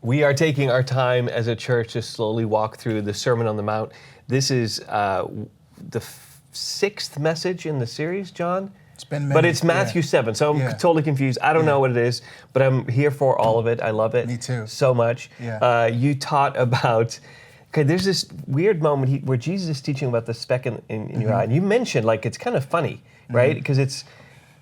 We are taking our time as a church to slowly walk through the Sermon on the Mount. This is the sixth message in the series, John. It's been many. But it's Matthew 7, so I'm totally confused. I don't know what it is, but I'm here for all of it. I love it. Me too. So much. Yeah. You taught about, there's this weird moment where Jesus is teaching about the speck in your eye. And you mentioned, it's kind of funny, right? Because it's,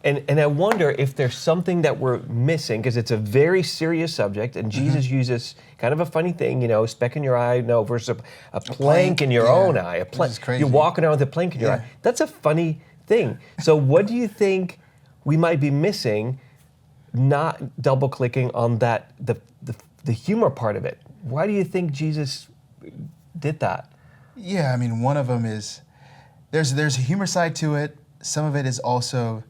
and I wonder if there's something that we're missing, because it's a very serious subject, and Jesus uses kind of a funny thing, speck in your eye, versus a plank in your own eye. This is crazy. You're walking around with a plank in your eye. That's a funny thing. So what do you think we might be missing, not double-clicking on that, the humor part of it? Why do you think Jesus did that? Yeah, I mean, one of them is, there's a humor side to it. Some of it is also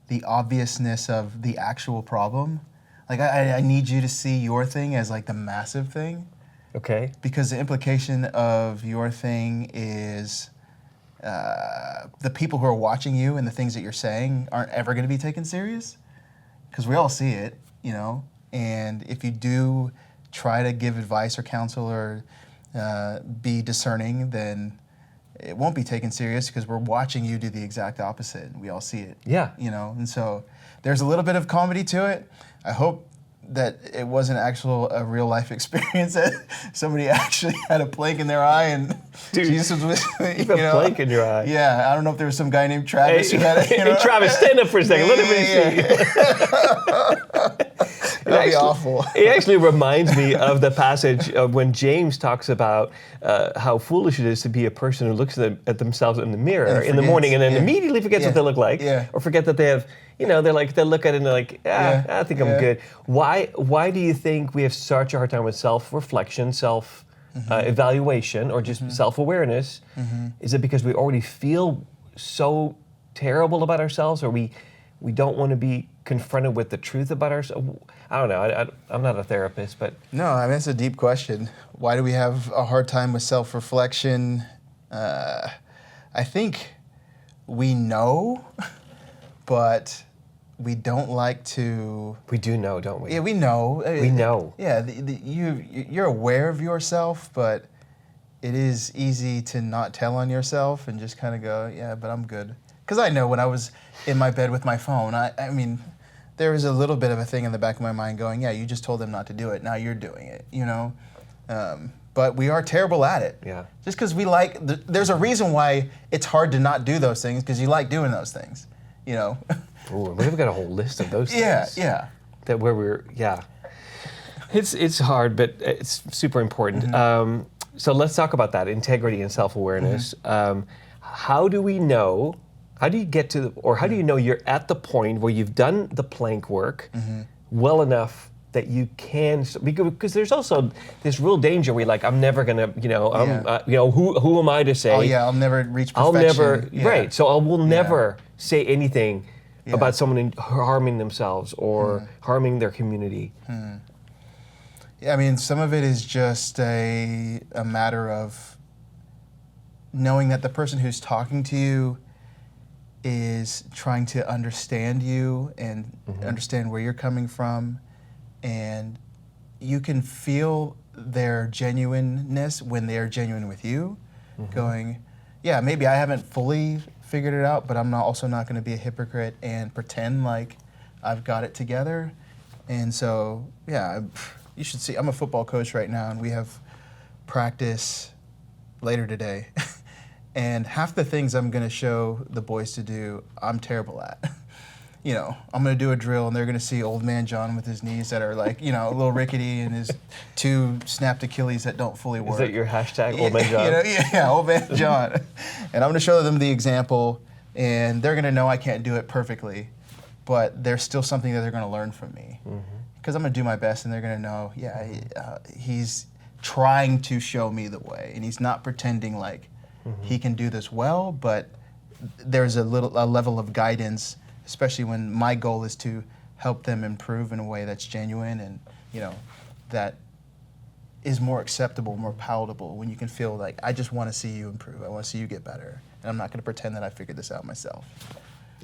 the obviousness of the actual problem. I need you to see your thing as the massive thing. Okay. Because the implication of your thing is the people who are watching you and the things that you're saying aren't ever going to be taken serious. Because we all see it, and if you do try to give advice or counsel or be discerning, then it won't be taken serious because we're watching you do the exact opposite, and we all see it. Yeah. And so there's a little bit of comedy to it. I hope that it wasn't a real life experience, that somebody actually had a plank in their eye and Dude, Jesus was, you have a plank in your eye. Yeah, I don't know if there was some guy named Travis who had it. Hey, Travis, stand up for a second. Let me see. That'd be awful. It actually reminds me of the passage of when James talks about how foolish it is to be a person who looks at themselves in the mirror in the morning and then immediately forgets what they look like, or forget that they have, they look at it and they're like, I think I'm good. Why do you think we have such a hard time with self-reflection, evaluation, or just self-awareness? Is it because we already feel so terrible about ourselves, or we don't want to be confronted with the truth about ourselves? I don't know. I'm not a therapist, but... No, I mean, that's a deep question. Why do we have a hard time with self-reflection? I think we know, but we don't like to... We do know, don't we? Yeah, we know. We know. Yeah, you're aware of yourself, but it is easy to not tell on yourself and just kind of go, yeah, but I'm good. Because I know when I was in my bed with my phone, I mean, there was a little bit of a thing in the back of my mind going, yeah, you just told them not to do it. Now you're doing it, But we are terrible at it. Yeah. Just because there's a reason why it's hard to not do those things, because you like doing those things, Ooh, we've got a whole list of those things. Yeah. It's hard, but it's super important. So let's talk about that, integrity and self-awareness. How do we know? How do you get to, or how do you know you're at the point where you've done the plank work well enough that you can, because there's also this real danger where I'm never gonna, who am I to say? Oh yeah, I'll never reach perfection. Right, so I will never say anything about someone harming themselves or harming their community. Yeah, I mean, some of it is just a matter of knowing that the person who's talking to you is trying to understand you and understand where you're coming from, and you can feel their genuineness when they're genuine with you, going, yeah, maybe I haven't fully figured it out, but I'm also not going to be a hypocrite and pretend like I've got it together. And so, yeah, you should see, I'm a football coach right now, and we have practice later today. And half the things I'm going to show the boys to do, I'm terrible at. I'm going to do a drill, and they're going to see old man John with his knees that are a little rickety, and his 2 snapped Achilles that don't fully work. Is that your hashtag, old man John? Yeah, old man John. And I'm going to show them the example, and they're going to know I can't do it perfectly, but there's still something that they're going to learn from me. Because I'm going to do my best, and they're going to know, he's trying to show me the way, and he's not pretending like he can do this well, but there's a level of guidance, especially when my goal is to help them improve in a way that's genuine and, that is more acceptable, more palatable, when you can feel like, I just want to see you improve. I want to see you get better. And I'm not going to pretend that I figured this out myself.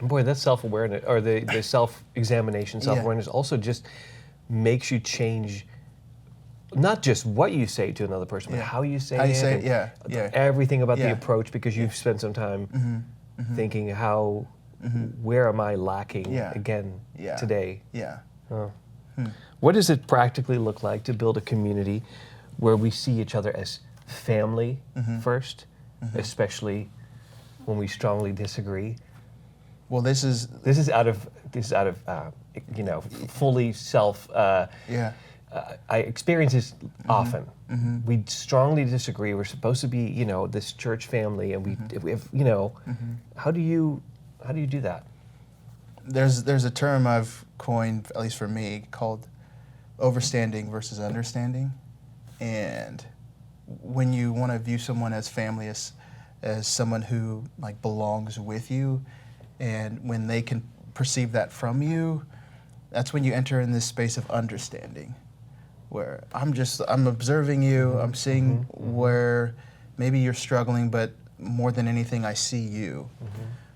Boy, that self-awareness, or the self-examination, self-awareness also just makes you change not just what you say to another person, but how you say it. How you say it, yeah. Everything about the approach, because you've spent some time thinking where am I lacking again today? Yeah. Oh. What does it practically look like to build a community where we see each other as family first, especially when we strongly disagree? Well, this is out of fully self. I experience this often. We strongly disagree. We're supposed to be, this church family, and we have, how do you do that? There's a term I've coined, at least for me, called overstanding versus understanding. And when you want to view someone as family, as someone who like belongs with you, and when they can perceive that from you, that's when you enter in this space of understanding, where I'm observing you, I'm seeing where maybe you're struggling, but more than anything, I see you.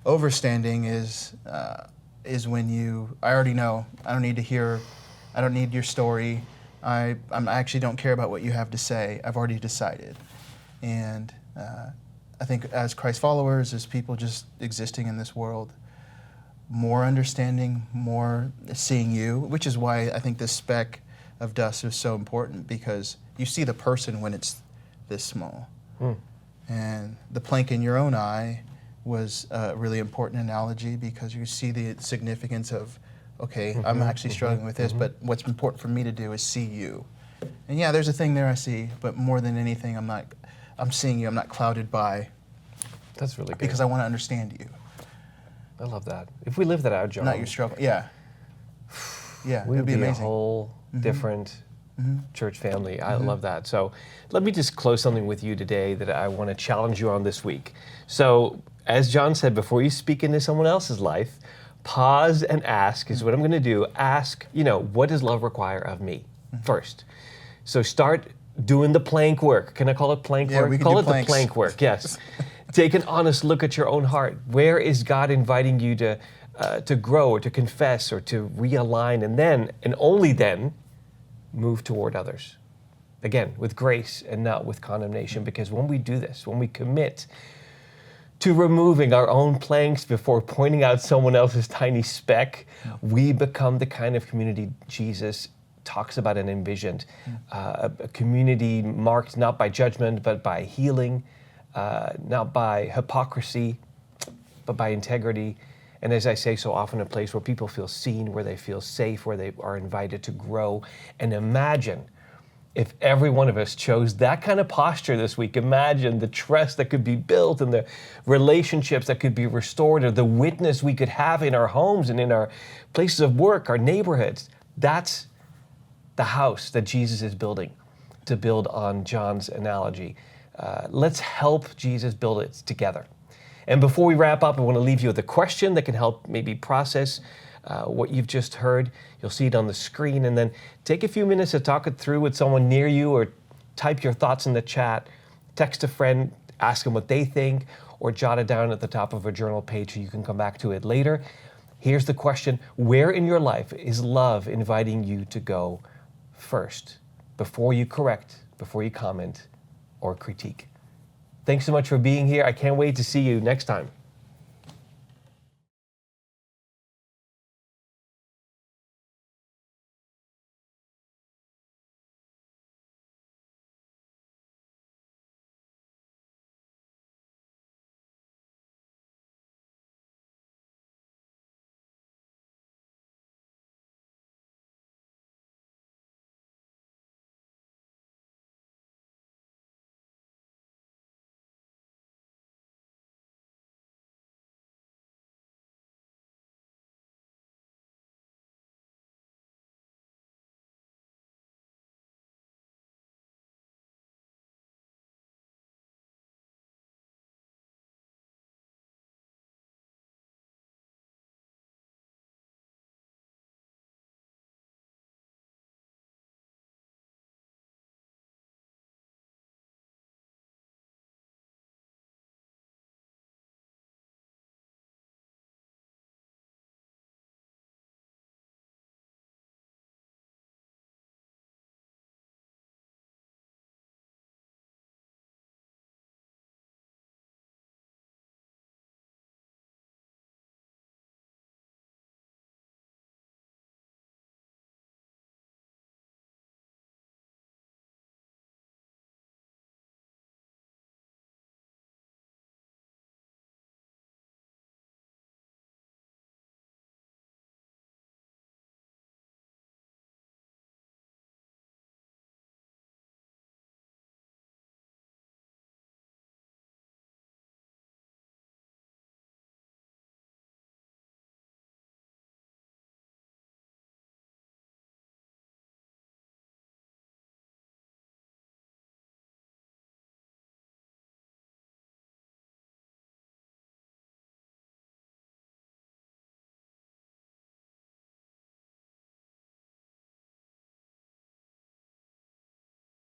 Overstanding is when I already know. I don't need your story. I actually don't care about what you have to say. I've already decided. And I think as Christ followers, as people just existing in this world, more understanding, more seeing you, which is why I think this speck of dust is so important, because you see the person when it's this small. And the plank in your own eye was a really important analogy, because you see the significance of, okay, I'm actually struggling with this, but what's important for me to do is see you. And yeah, there's a thing there I see, but more than anything, I'm seeing you, I'm not clouded by. That's really good. Because I want to understand you. I love that. If we live that out, John. Not your struggle, yeah. Yeah, we'd it'd be amazing. A whole different church family. I love that. So let me just close something with you today that I want to challenge you on this week. So as John said, before you speak into someone else's life, pause and ask is what I'm going to do. Ask, what does love require of me first? So start doing the plank work. Can I call it plank work? We can call do it planks. The plank work, yes. Take an honest look at your own heart. Where is God inviting you to grow or to confess or to realign, and then, and only then, move toward others. Again, with grace and not with condemnation, because when we do this, when we commit to removing our own planks before pointing out someone else's tiny speck, we become the kind of community Jesus talks about and envisioned. A community marked not by judgment, but by healing, not by hypocrisy, but by integrity. And as I say so often, a place where people feel seen, where they feel safe, where they are invited to grow. And imagine if every one of us chose that kind of posture this week. Imagine the trust that could be built and the relationships that could be restored, or the witness we could have in our homes and in our places of work, our neighborhoods. That's the house that Jesus is building, to build on John's analogy. Let's help Jesus build it together. And before we wrap up, I want to leave you with a question that can help maybe process what you've just heard. You'll see it on the screen, and then take a few minutes to talk it through with someone near you, or type your thoughts in the chat, text a friend, ask them what they think, or jot it down at the top of a journal page so you can come back to it later. Here's the question: where in your life is love inviting you to go first, before you correct, before you comment or critique? Thanks so much for being here. I can't wait to see you next time.